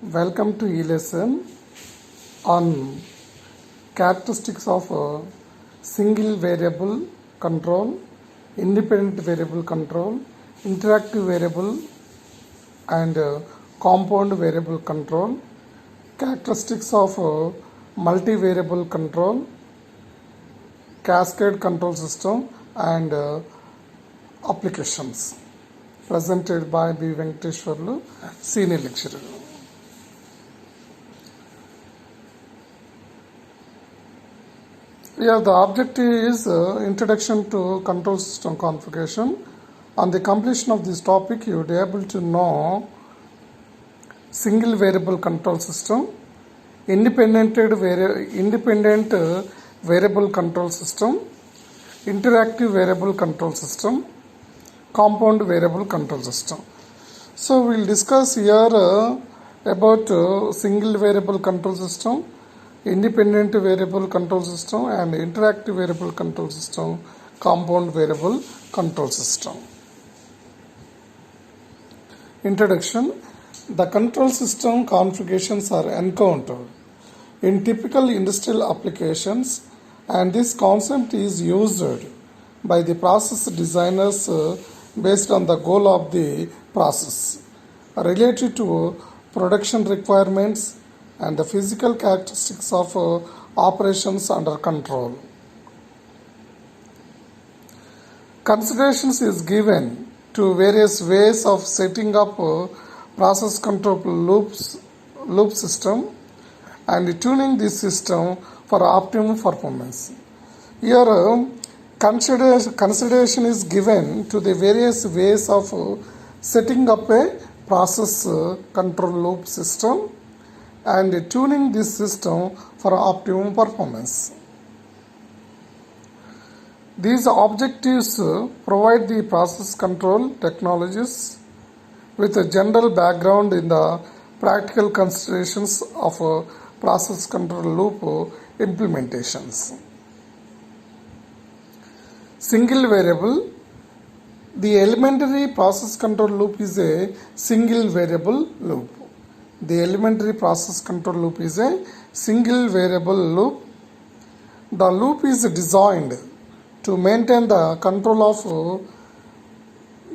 Welcome to e-lesson on characteristics of single variable control, independent variable control, interactive variable and compound variable control, characteristics of multivariable control, cascade control system and applications. Presented by B. Venkateshwarlu, senior lecturer. Yeah, the objective is introduction to control system configuration. On the completion of this topic, you will be able to know single variable control system, independent variable control system, interactive variable control system, compound variable control system. So we will discuss here about single variable control system, independent variable control system and interactive variable control system, compound variable control system. Introduction. The control system configurations are encountered in typical industrial applications, and this concept is used by the process designers based on the goal of the process related to production requirements and the physical characteristics of operations under control. Considerations is given to various ways of setting up process control loop system and tuning this system for optimum performance. Here consideration is given to the various ways of setting up a process control loop system and tuning this system for optimum performance. These objectives provide the process control technologies with a general background in the practical considerations of process control loop implementations. Single variable. The elementary process control loop is a single variable loop. The elementary process control loop is a single variable loop. The loop is designed to maintain the control of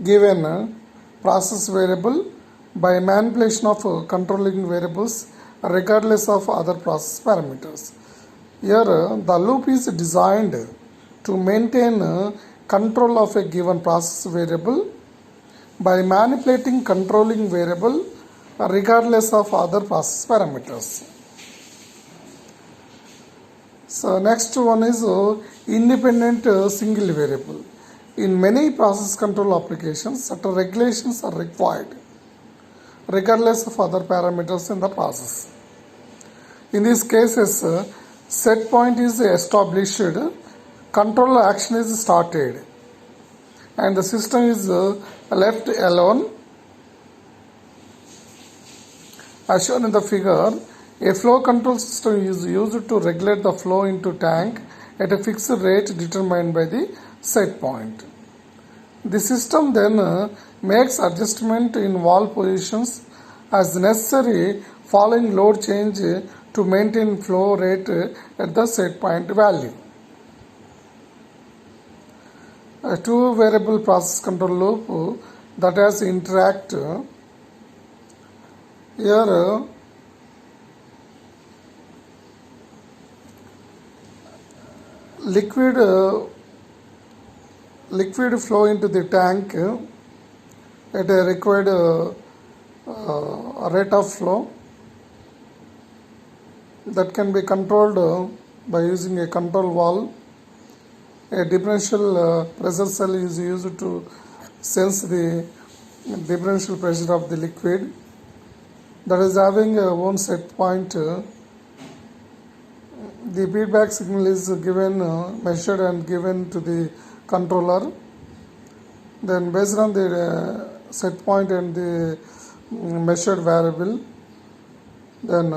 given process variable by manipulation of controlling variables regardless of other process parameters. Here the loop is designed to maintain control of a given process variable by manipulating controlling variable regardless of other process parameters. So next one is independent single variable. In many process control applications, certain regulations are required regardless of other parameters in the process. In these cases, set point is established, control action is started, and the system is left alone. As shown in the figure, a flow control system is used to regulate the flow into tank at a fixed rate determined by the set point. The system then makes adjustment in valve positions as necessary following load change to maintain flow rate at the set point value. A two variable process control loop that has interact. Here liquid flow into the tank at a required rate of flow that can be controlled by using a control valve. A differential pressure cell is used to sense the differential pressure of the liquid that is having a own set point. The feedback signal is given, measured and given to the controller. Then based on the set point and the measured variable, then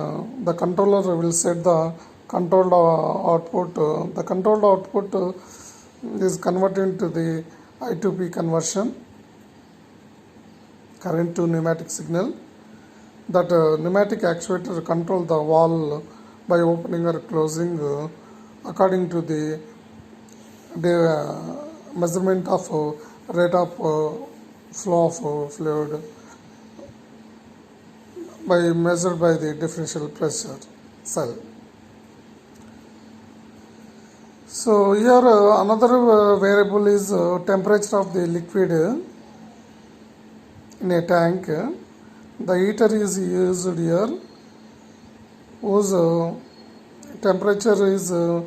the controller will set the controlled output. The controlled output is converted into the I2P conversion, current to pneumatic signal. that pneumatic actuator control the valve by opening or closing according to the measurement of rate of flow of fluid by measured by the differential pressure cell. So here another variable is temperature of the liquid in a tank. The heater is used here whose temperature is the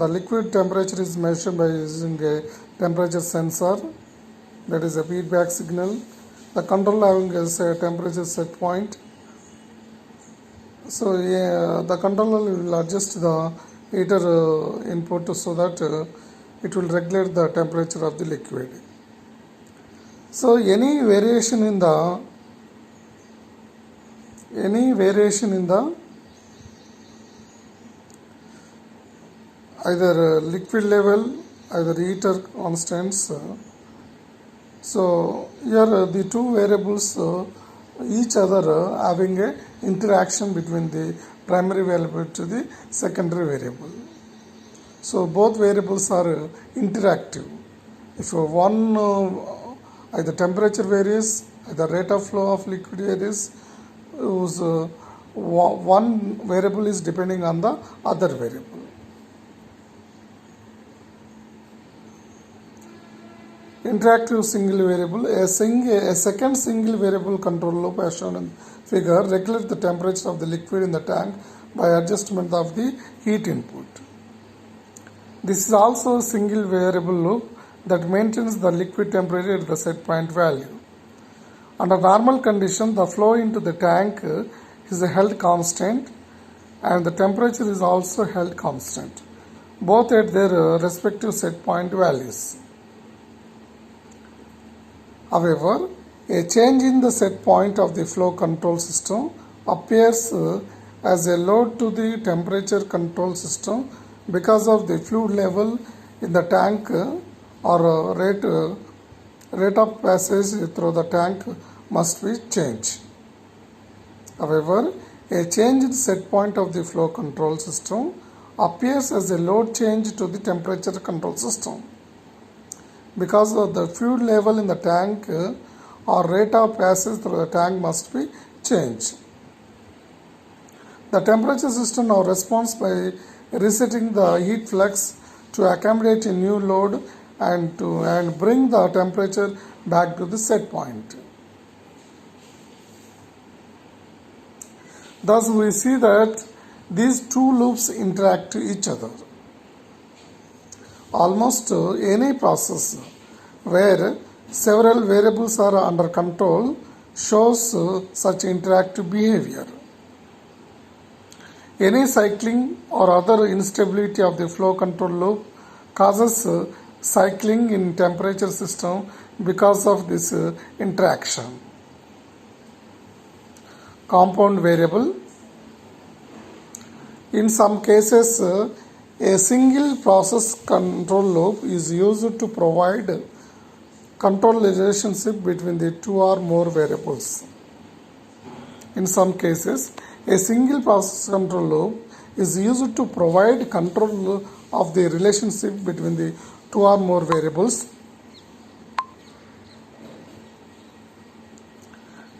liquid temperature is measured by using a temperature sensor, that is a feedback signal. The control having a temperature set point. So the controller will adjust the heater input so that it will regulate the temperature of the liquid. So any variation in the either liquid level, either heater constants. So here the two variables each other having a interaction between the primary variable to the secondary variable. So both variables are interactive. If one either temperature varies, either rate of flow of liquid varies, whose one variable is depending on the other variable. Interactive single variable. A second single variable control loop as shown in figure regulates the temperature of the liquid in the tank by adjustment of the heat input. This is also a single variable loop that maintains the liquid temperature at the set point value. Under normal condition, the flow into the tank is held constant and the temperature is also held constant, both at their respective set point values. However, a change in the set point of the flow control system appears as a load to the temperature control system because of the fluid level in the tank or rate of passage through the tank must be changed. However, a change in set point of the flow control system appears as a load change to the temperature control system because of the fluid level in the tank or rate of passage through the tank must be changed. The temperature system now responds by resetting the heat flux to accommodate a new load and bring the temperature back to the set point. Thus we see that these two loops interact to each other. Almost any process where several variables are under control shows such interactive behavior. Any cycling or other instability of the flow control loop causes cycling in temperature system because of this interaction. Compound variable. In some cases, a single process control loop is used to provide control relationship between the two or more variables. In some cases, a single process control loop is used to provide control of the relationship between the two or more variables.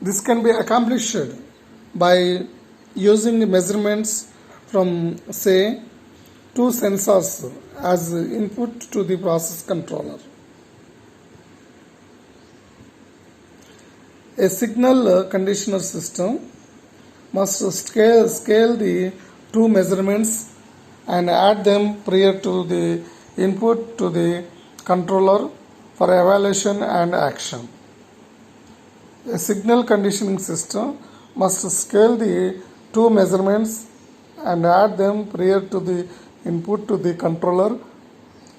This can be accomplished by using measurements from, say, two sensors as input to the process controller. A signal conditioner system must scale the two measurements and add them prior to the input to the controller for evaluation and action. A signal conditioning system must scale the two measurements and add them prior to the input to the controller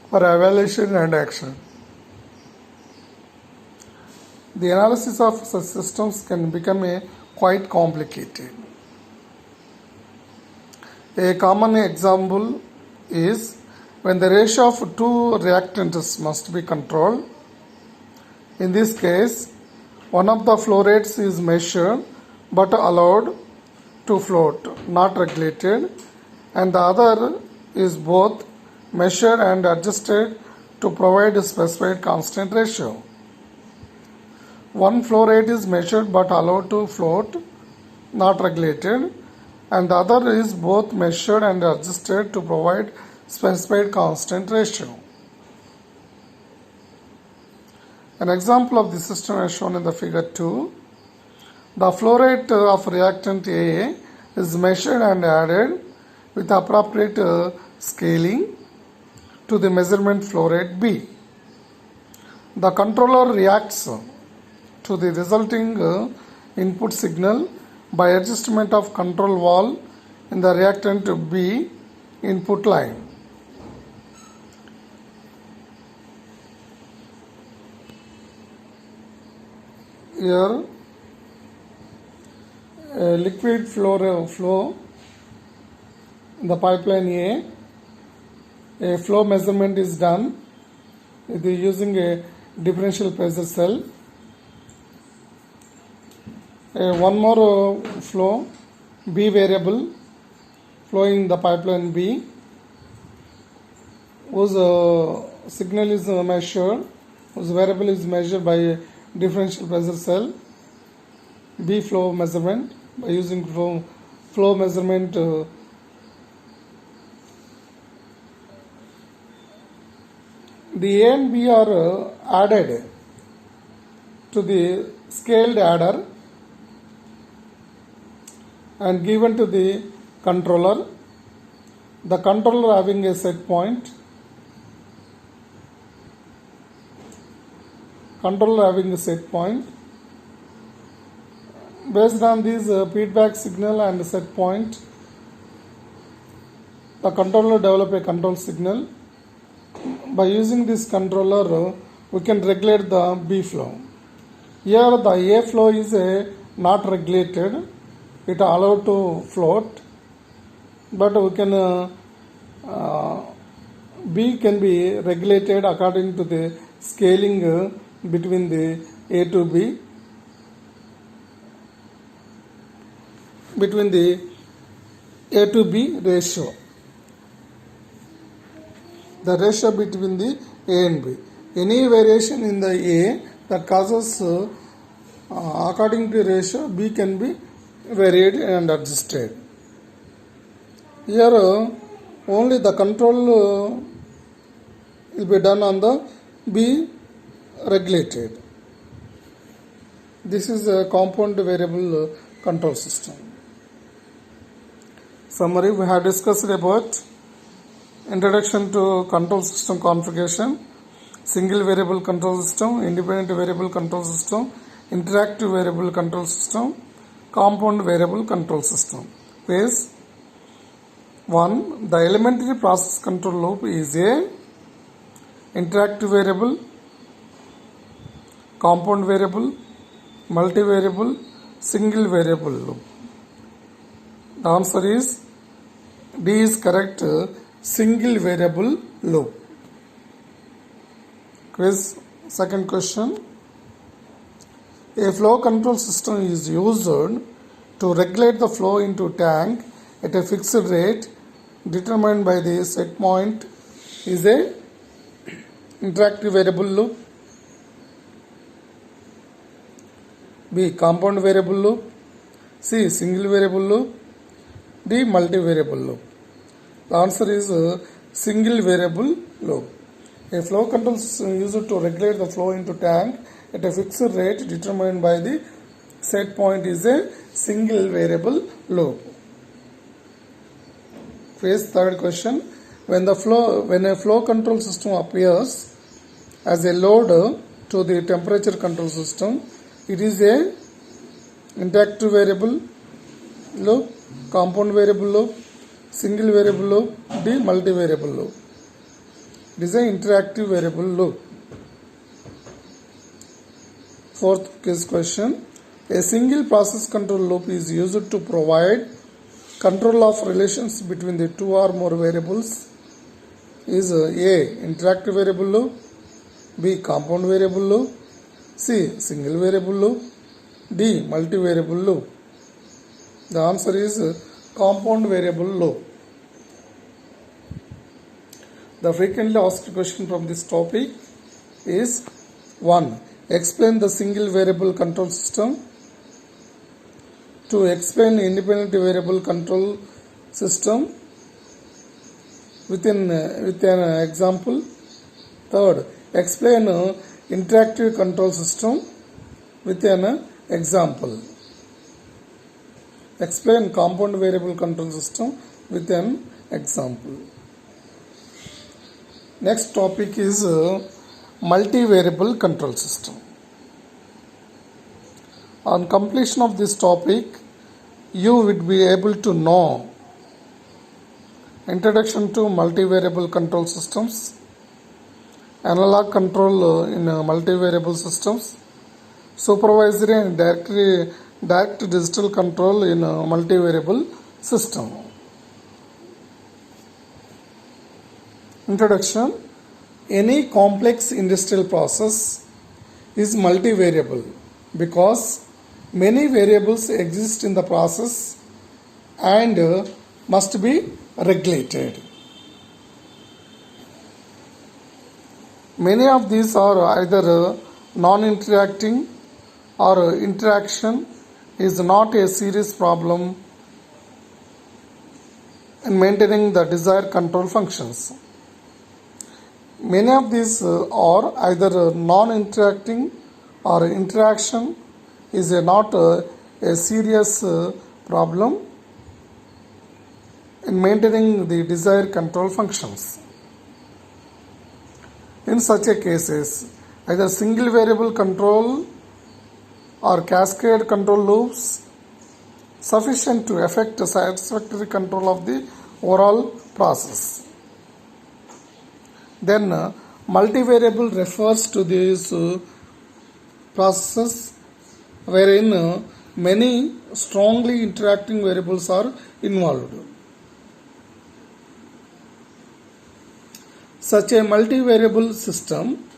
for evaluation and action. The analysis of such systems can become quite complicated. A common example is when the ratio of two reactants must be controlled. In this case, One of the flow rates is measured but allowed to float, not regulated, and the other is both measured and adjusted to provide a specified constant ratio. One flow rate is measured but allowed to float, not regulated, and the other is both measured and adjusted to provide specified constant ratio. An example of this system is shown in the figure 2. The flow rate of reactant A is measured and added with appropriate scaling to the measurement flow rate B. The controller reacts to the resulting input signal by adjustment of control valve in the reactant B input line. Here a liquid flow in the pipeline A flow measurement is done using a differential pressure cell. One more flow B variable flowing in the pipeline B, whose signal is measured, whose variable is measured by a differential pressure cell. B flow measurement by using flow measurement the A and B are added to the scaled adder and given to the controller. The controller having a set point. Based on this feedback signal and set point, the controller develop a control signal. By using this controller, we can regulate the B flow. Here the A flow is not regulated, it allowed to float, but we can B can be regulated according to the scaling between the A to B, between the A to B ratio, the ratio between the A and B. Any variation in the A that causes according to ratio, B can be varied and adjusted. Here only the control will be done on the B regulated. This is a compound variable control system. Summary: we have discussed about introduction to control system configuration, single variable control system, independent variable control system, interactive variable control system, compound variable control system. Phase 1. The elementary process control loop is a interactive variable, compound variable, multivariable, single variable loop. The answer is D is correct, single variable loop. Quiz. Second question. A flow control system is used to regulate the flow into tank at a fixed rate determined by the set point is a interactive variable loop. B. Compound variable loop. C. Single variable loop. D. Multivariable loop. The answer is single variable loop. A flow control system is used to regulate the flow into tank at a fixed rate determined by the set point is a single variable loop. Phase third question. When a flow control system appears as a load to the temperature control system, it is a interactive variable loop, compound variable loop, single variable loop, D. Multivariable loop. It is an interactive variable loop. Fourth case question. A single process control loop is used to provide control of relations between the two or more variables. Is A. Interactive variable loop, B. Compound variable loop, C. Single variable loop. D. Multivariable loop. The answer is compound variable loop. The frequently asked question from this topic is 1. Explain the single variable control system. 2. Explain independent variable control system with an example. 3. Explain interactive control system with an example. Explain compound variable control system with an example. Next topic is multivariable control system. On completion of this topic, you would be able to know introduction to multivariable control systems, analog control in multivariable systems, supervisory and direct digital control in multivariable system. Introduction. Any complex industrial process is multivariable because many variables exist in the process and must be regulated. Many of these are either non-interacting or interaction is not a serious problem in maintaining the desired control functions. Many of these are either non-interacting or interaction is not a serious problem in maintaining the desired control functions. In such a cases, either single variable control or cascade control loops sufficient to effect a satisfactory control of the overall process. Then multivariable refers to these processes wherein many strongly interacting variables are involved. Such a multivariable system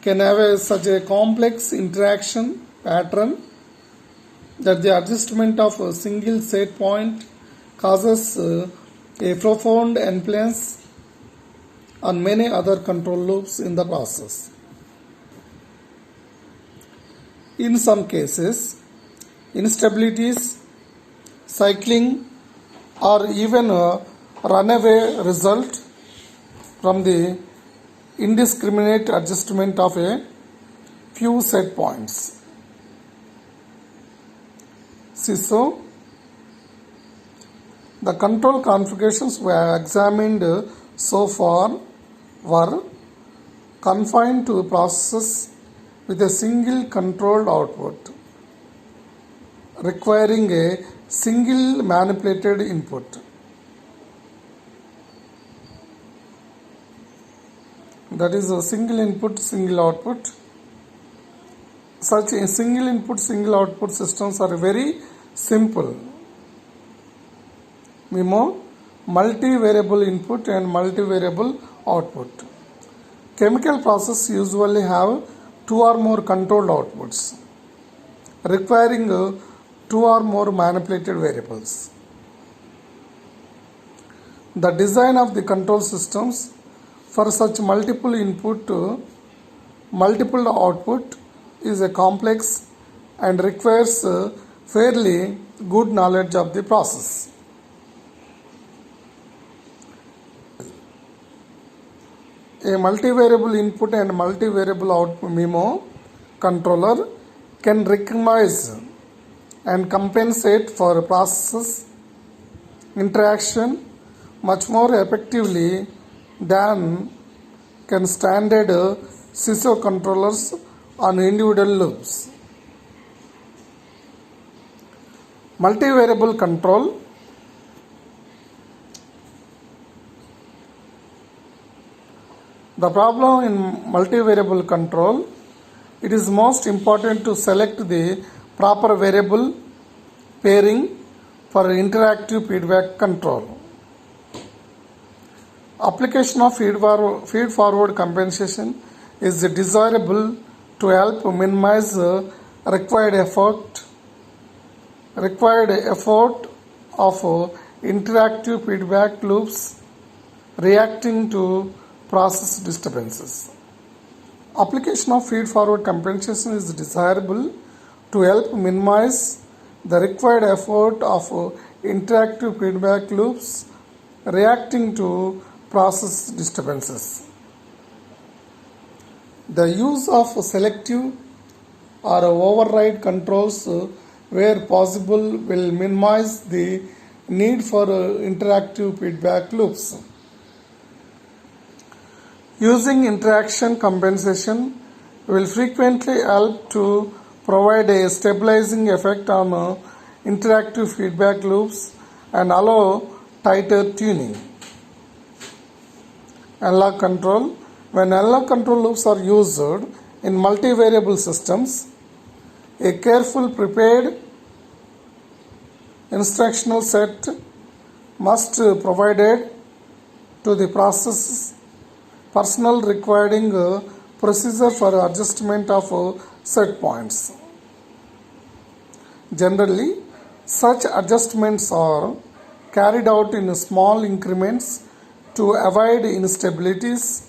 can have such a complex interaction pattern that the adjustment of a single set point causes a profound influence on many other control loops in the process. In some cases, instabilities, cycling, or even a runaway result from the indiscriminate adjustment of a few set points. So, the control configurations were examined so far were confined to processes with a single controlled output, requiring a single manipulated input. That is a single input, single output. Such a single input, single output systems are very simple. Memo, multivariable input and multivariable output. Chemical processes usually have two or more controlled outputs, requiring two or more manipulated variables. The design of the control systems for such multiple input, multiple output is a complex and requires fairly good knowledge of the process. A multivariable input and multivariable output MIMO controller can recognize and compensate for processes interaction much more effectively than can standard CISO controllers on individual loops. Multivariable control. The problem in multivariable control, it is most important to select the proper variable pairing for interactive feedback control. Application of feed forward compensation is desirable to help minimize required effort of interactive feedback loops reacting to process disturbances. Application of feed-forward compensation is desirable to help minimize the required effort of interactive feedback loops reacting to process disturbances. The use of selective or override controls where possible will minimize the need for interactive feedback loops. Using interaction compensation will frequently help to provide a stabilizing effect on interactive feedback loops and allow tighter tuning. Analog control. When analog control loops are used in multivariable systems, a careful prepared instructional set must be provided to the process personnel requiring a procedure for adjustment of set points. Generally, such adjustments are carried out in small increments to avoid instabilities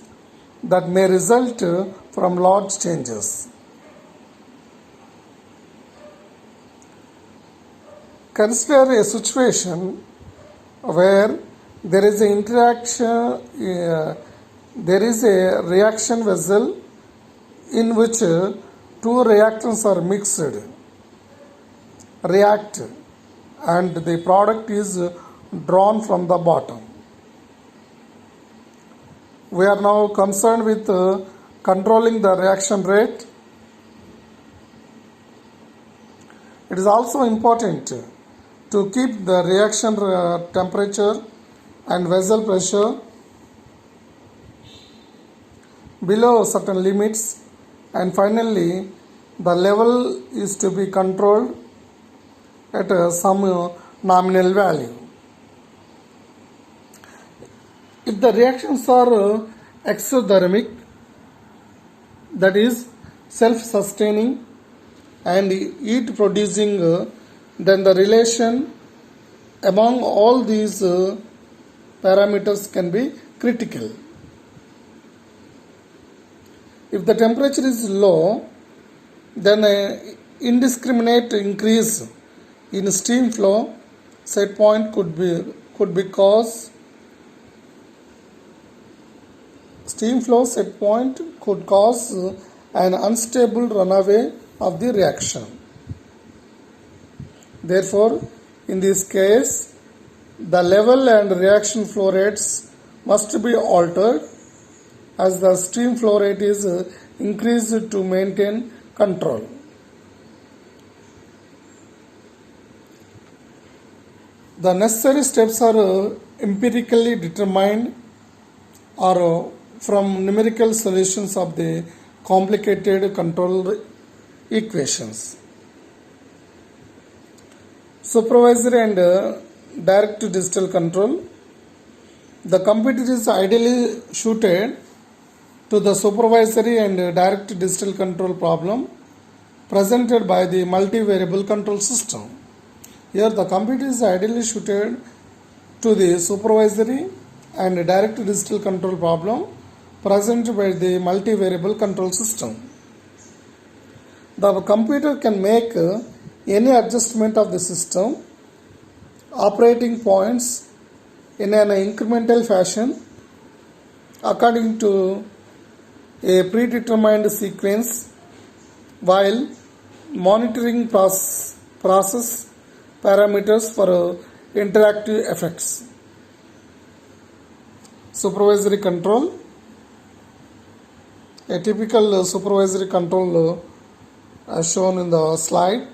that may result from large changes. Consider a situation where there is a reaction vessel in which two reactants are mixed, react, and the product is drawn from the bottom. We are now concerned with controlling the reaction rate. It is also important to keep the reaction temperature and vessel pressure below certain limits, and finally the level is to be controlled at some nominal value. If the reactions are exothermic, that is self-sustaining and heat producing, then the relation among all these parameters can be critical. If the temperature is low, then an indiscriminate increase in steam flow set point could be cause steam flow set point could cause an unstable runaway of the reaction. Therefore, in this case, the level and reaction flow rates must be altered as the steam flow rate is increased to maintain control. The necessary steps are empirically determined or from numerical solutions of the complicated control equations. Supervisory and direct digital control. The computer is ideally suited to the supervisory and direct digital control problem presented by the multivariable control system. Here the computer is ideally suited to the supervisory and direct digital control problem presented by the multivariable control system. The computer can make any adjustment of the system operating points in an incremental fashion according to a predetermined sequence while monitoring process parameters for interactive effects. Supervisory control. A typical supervisory control as shown in the slide.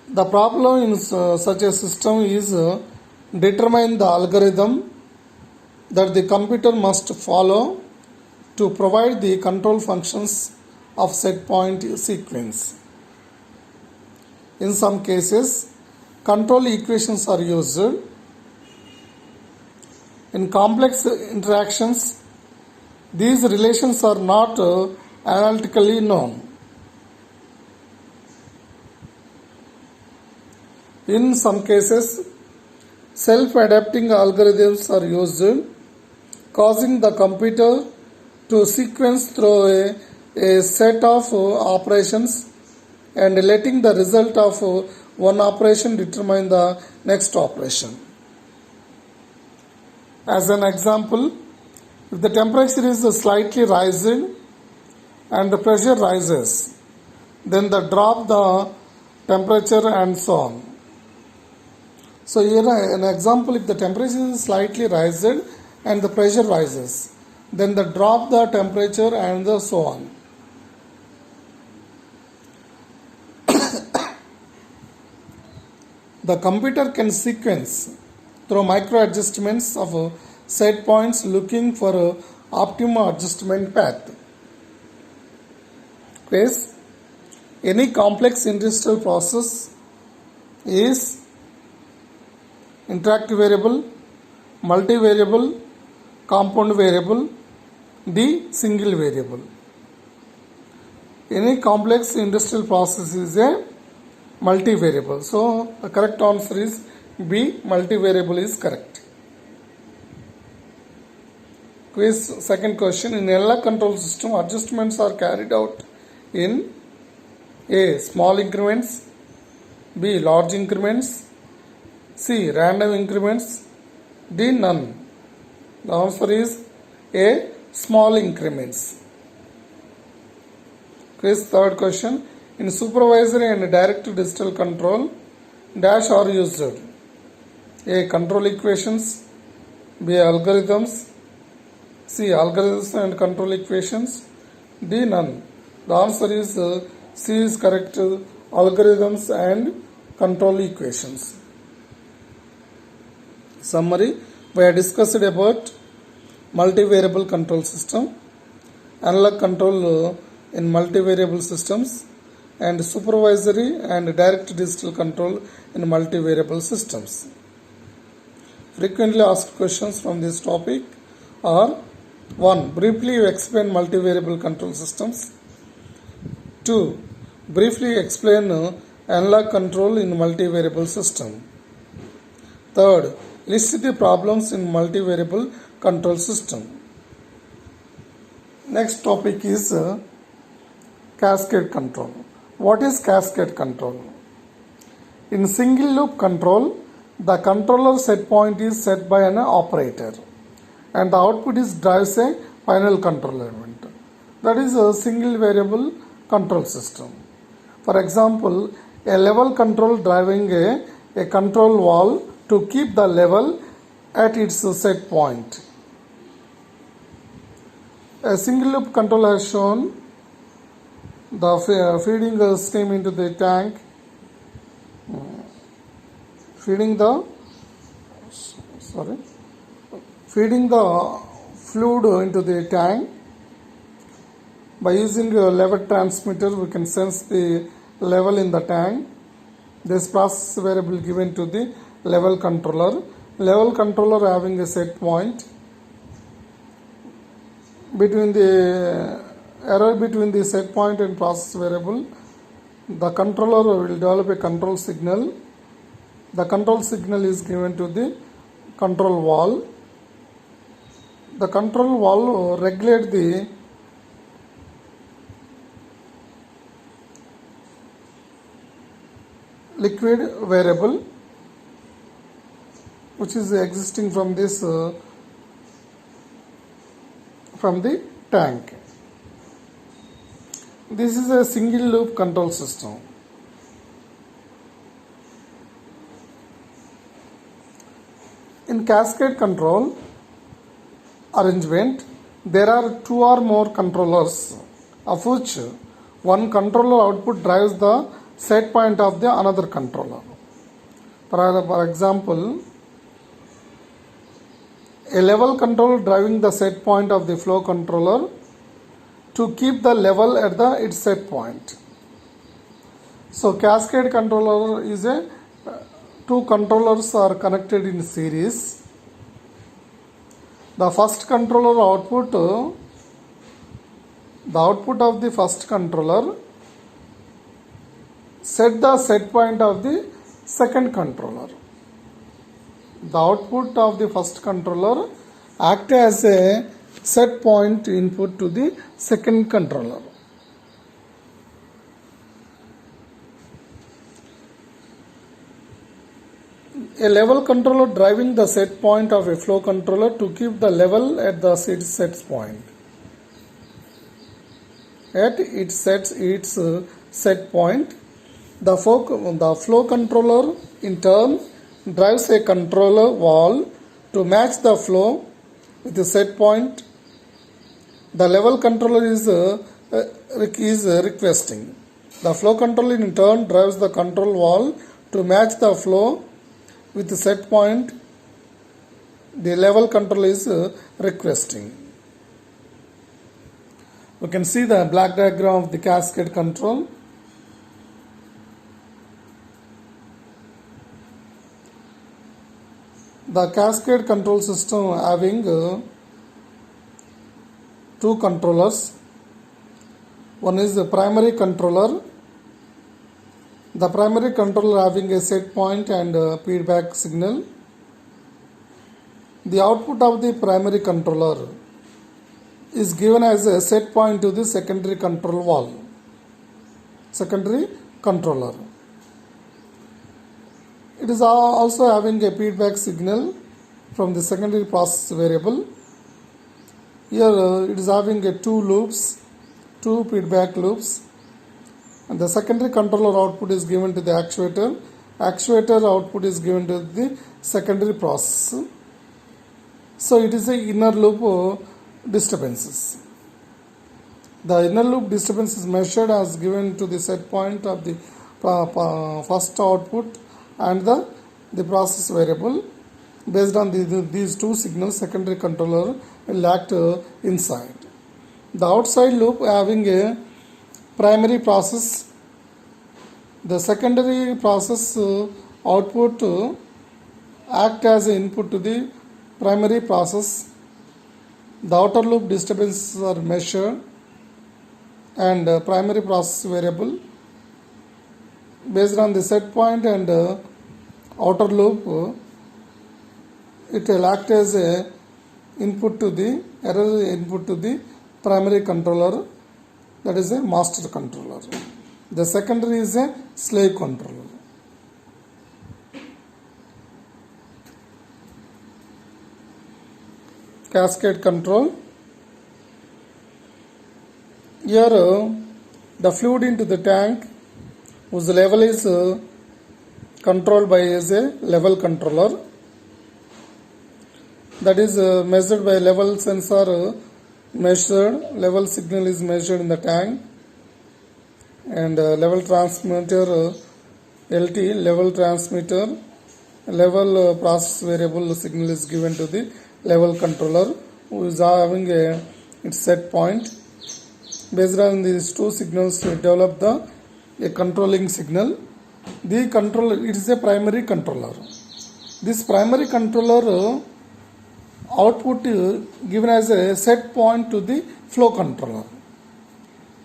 The problem in such a system is determine the algorithm that the computer must follow to provide the control functions of set point sequence. In some cases, control equations are used. In complex interactions, These relations are not analytically known. In some cases, self-adapting algorithms are used, causing the computer to sequence through a set of operations and letting the result of one operation determine the next operation. As an example, if the temperature is slightly rising and the pressure rises, then the drop the temperature and so on. So here an example, if the temperature is slightly rising and the pressure rises, then the drop the temperature and the so on. The computer can sequence through micro adjustments of set points looking for optimum adjustment path. Case, any complex industrial process is interactive variable, multivariable, compound variable, D single variable. Any complex industrial process is a multivariable. So the correct answer is B, multivariable is correct. Quiz second question. In analog control system, adjustments are carried out in A, small increments, B, large increments, C, random increments, D, none. The answer is A, small increments. Quiz third question. In supervisory and direct digital control, dash are used. A, control equations, B, algorithms, C, algorithms and control equations, D, none. The answer is C is correct, algorithms and control equations. Summary, we have discussed about multivariable control system, analog control in multivariable systems, and supervisory and direct digital control in multivariable systems. Frequently asked questions from this topic are 1. Briefly explain multivariable control systems. 2. Briefly explain analog control in multivariable system. 3. List the problems in multivariable control system. Next topic is cascade control. What is cascade control? In single loop control, the controller set point is set by an operator and the output is drives a final control element. That is a single variable control system. For example, a level control driving a control valve to keep the level at its set point. A single loop control has shown the feeding steam into the tank, feeding the fluid into the tank. By using a level transmitter, we can sense the level in the tank. This process variable given to the level controller. Level controller having a set point. Between the error between the set point and process variable, the controller will develop a control signal. The control signal is given to the control valve. The control valve regulates the liquid variable which is existing from this from the tank. This is a single loop control system. In cascade control arrangement, there are two or more controllers, of which one controller output drives the set point of the another controller. For example, a level controller driving the set point of the flow controller to keep the level at its set point. So cascade controller is two controllers are connected in series. The first controller output The output of the first controller set the set point of the second controller. The output of the first controller act as a set point input to the second controller. A level controller driving the set point of a flow controller to keep the level at the set point. At it sets its set point, the flow controller in turn drives a controller valve to match the flow with the set point. The level controller is requesting. The flow controller in turn drives the control valve to match the flow with the set point. The level controller is requesting. We can see the black diagram of the cascade control. The cascade control system having two controllers. One is the primary controller. The primary controller having a set point and a feedback signal. The output of the primary controller is given as a set point to the secondary control valve. Secondary controller. It is also having a feedback signal from the secondary process variable. Here it is having two feedback loops, and the secondary controller output is given to the actuator. Actuator output is given to the secondary process. So it is a inner loop disturbances. The inner loop disturbance is measured as given to the set point of the first output and the process variable. Based on these two signals, secondary controller will act inside. The outside loop having a primary process. The secondary process output act as an input to the primary process. The outer loop disturbances are measured and primary process variable. Based on the set point and outer loop, it will act as a input to the error input to the primary controller, that is a master controller. The secondary is a slave controller. Cascade control. Here the fluid into the tank whose level is controlled by as a level controller, that is measured by level sensor level signal is measured in the tank, and level transmitter LT level transmitter level process variable signal is given to the level controller who is having its set point. Based on these two signals to develop a controlling signal. The controller, it is a primary controller. This primary controller output given as a set point to the flow controller.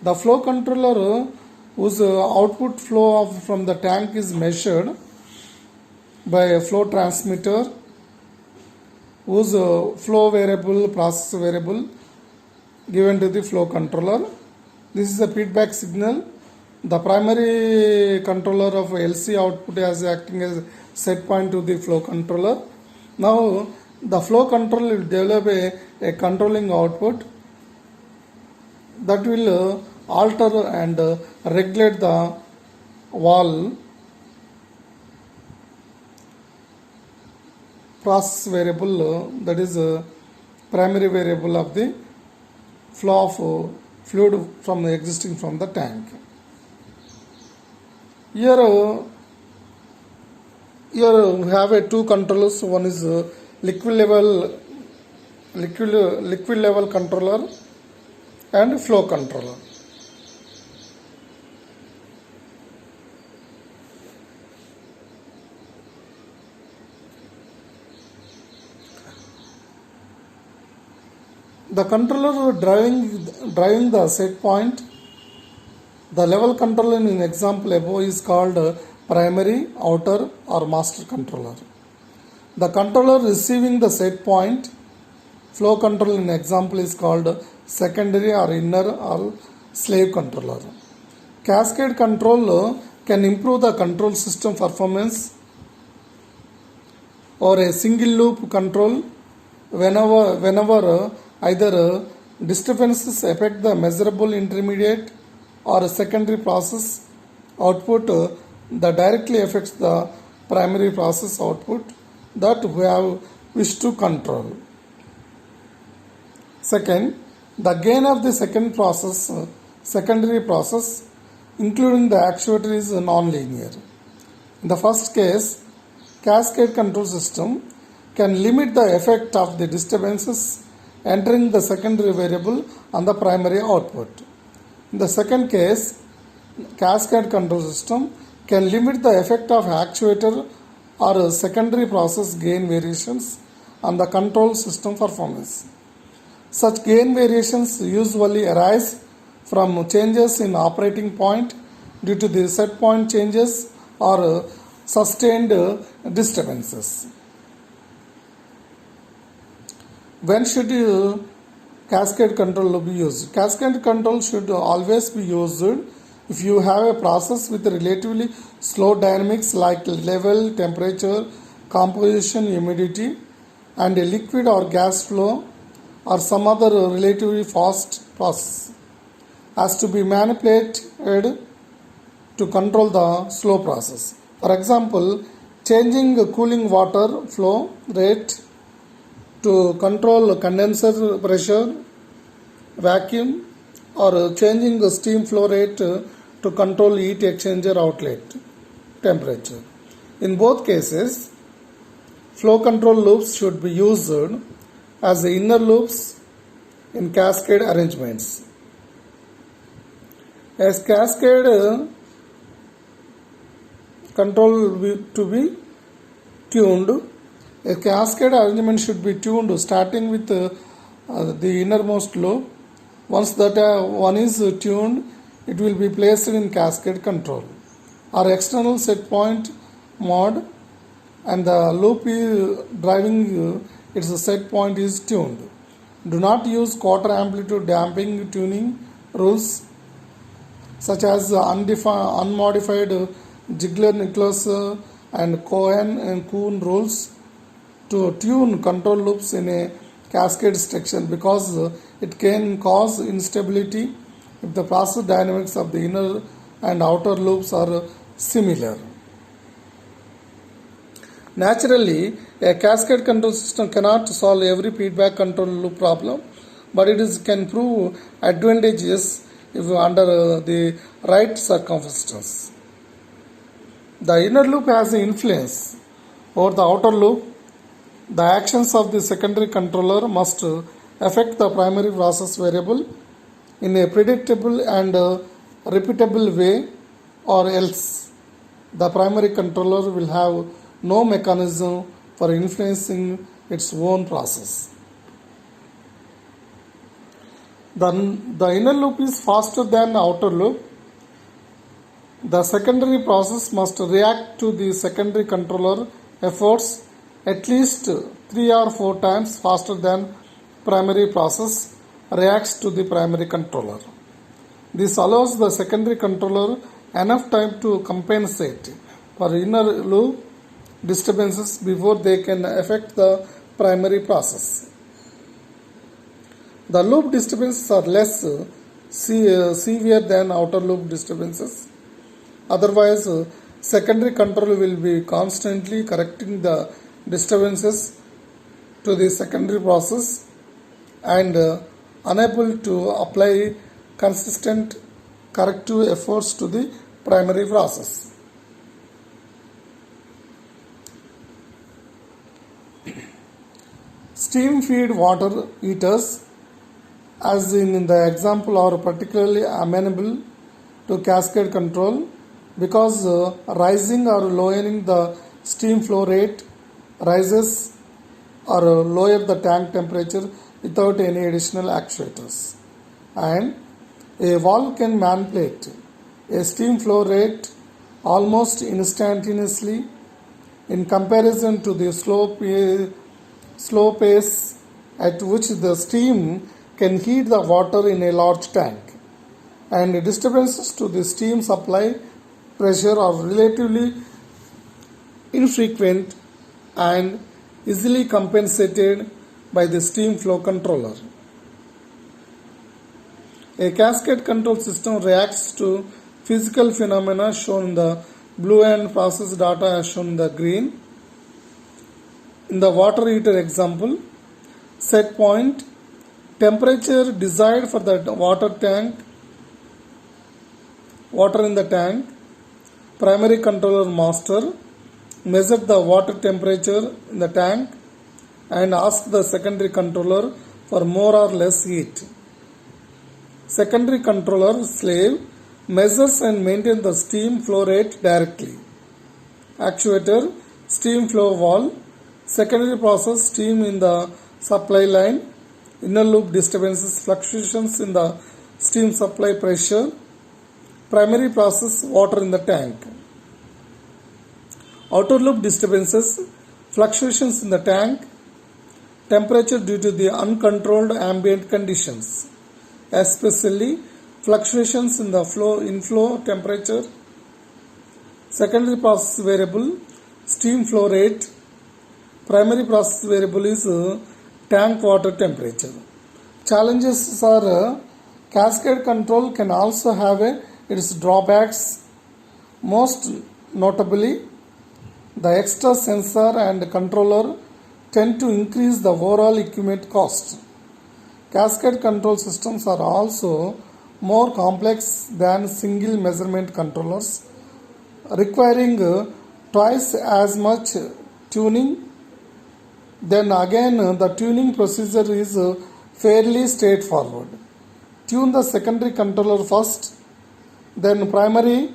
The flow controller whose output flow from the tank is measured by a flow transmitter whose flow variable, process variable given to the flow controller. This is a feedback signal. The primary controller of LC output is acting as set point to the flow controller. Now the flow controller will develop a controlling output that will alter and regulate the valve process variable, that is primary variable of the flow of fluid from existing from the tank. Here we have two controllers. One is liquid level controller and flow controller. The controller driving the set point. The level controller in example above is called primary, outer or master controller. The controller receiving the set point, flow controller in example is called secondary or inner or slave controller. Cascade control can improve the control system performance or a single loop control whenever either disturbances affect the measurable intermediate or a secondary process output that directly affects the primary process output that we have wished to control. Second, the gain of the secondary process, including the actuator, is non-linear. In the first case, cascade control system can limit the effect of the disturbances entering the secondary variable on the primary output. In the second case, cascade control system can limit the effect of actuator or secondary process gain variations on the control system performance. Such gain variations usually arise from changes in operating point due to the set point changes or sustained disturbances. When should cascade control be used? Cascade control should always be used if you have a process with relatively slow dynamics like level, temperature, composition, humidity, and a liquid or gas flow or some other relatively fast process has to be manipulated to control the slow process. For example, changing cooling water flow rate to control condenser pressure, vacuum, or changing the steam flow rate to control heat exchanger outlet temperature. In both cases, flow control loops should be used as the inner loops in cascade arrangements. As cascade control to be tuned, a cascade arrangement should be tuned starting with the innermost loop. Once that one is tuned, it will be placed in cascade control or external set point mode, and the loop is driving its set point is tuned. Do not use quarter amplitude damping tuning rules such as unmodified Ziegler-Nichols and Cohen and Kuhn rules to tune control loops in a cascade structure because it can cause instability if the process dynamics of the inner and outer loops are similar. Naturally, a cascade control system cannot solve every feedback control loop problem, but it can prove advantageous if under the right circumstances. The inner loop has influence over the outer loop. The actions of the secondary controller must affect the primary process variable in a predictable and repeatable way, or else the primary controller will have no mechanism for influencing its own process. The inner loop is faster than the outer loop. The secondary process must react to the secondary controller efforts at least 3 or 4 times faster than primary process reacts to the primary controller. This allows the secondary controller enough time to compensate for inner loop disturbances before they can affect the primary process. The loop disturbances are less severe than outer loop disturbances. Otherwise, secondary controller will be constantly correcting the disturbances to the secondary process and unable to apply consistent corrective efforts to the primary process. Steam feed water heaters, as in the example, are particularly amenable to cascade control because rising or lowering the steam flow rate rises or lower the tank temperature without any additional actuators. And a valve can manipulate a steam flow rate almost instantaneously in comparison to the slow pace at which the steam can heat the water in a large tank, and disturbances to the steam supply pressure are relatively infrequent and easily compensated by the steam flow controller. A cascade control system reacts to physical phenomena shown in the blue and process data as shown in the green. In the water heater example, set point, temperature desired for the water in the tank, primary controller master measured the water temperature in the tank and asked the secondary controller for more or less heat. Secondary controller slave measures and maintains the steam flow rate directly. Actuator, steam flow valve, secondary process, steam in the supply line, inner loop disturbances, fluctuations in the steam supply pressure, primary process, water in the tank. Outer loop disturbances, fluctuations in the tank, temperature due to the uncontrolled ambient conditions, especially fluctuations in the inflow temperature. Secondary process variable, steam flow rate. Primary process variable is tank water temperature. Challenges are cascade control can also have its drawbacks. Most notably, the extra sensor and controller tend to increase the overall equipment cost. Cascade control systems are also more complex than single measurement controllers, requiring twice as much tuning. Then again, the tuning procedure is fairly straightforward. Tune the secondary controller first, then primary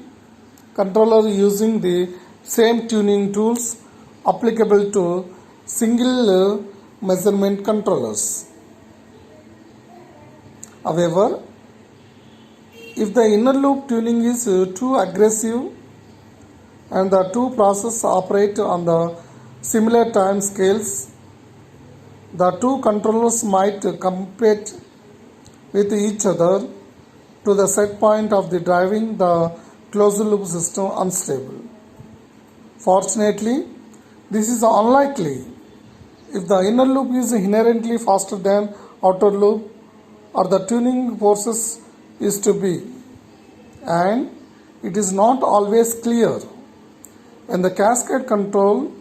controller using the same tuning tools applicable to single measurement controllers. However, if the inner loop tuning is too aggressive and the two processes operate on the similar time scales, the two controllers might compete with each other to the set point of the driving the closed loop system unstable. Fortunately, this is unlikely if the inner loop is inherently faster than outer loop or the tuning forces is to be, and it is not always clear, and the cascade control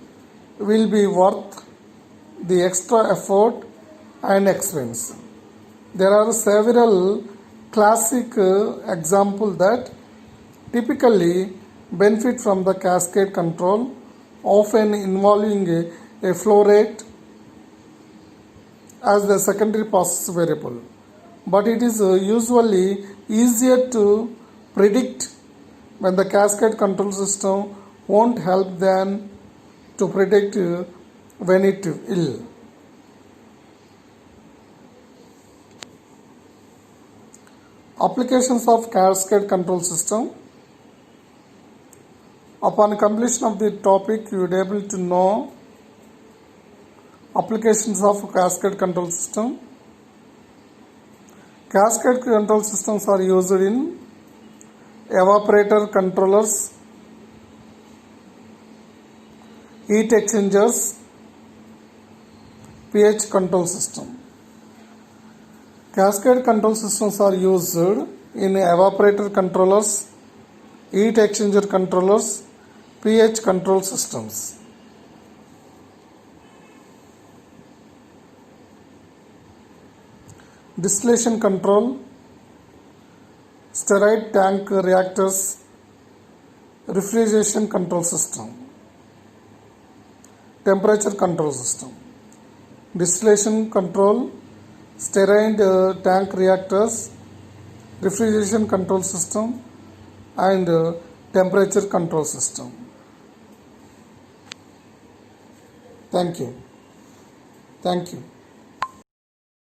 will be worth the extra effort and expense. There are several classic examples that typically benefit from the cascade control, often involving a flow rate as the secondary process variable. But it is usually easier to predict when the cascade control system won't help than to predict when it will. Applications of cascade control system. Upon completion of the topic, you will be able to know applications of cascade control system. Cascade control systems are used in evaporator controllers, heat exchangers, pH control system. Cascade control systems are used in evaporator controllers, heat exchanger controllers, pH control systems. Distillation control, sterile tank reactors, refrigeration control system, temperature control system. Distillation control, sterile tank reactors, refrigeration control system, and temperature control system. Thank you.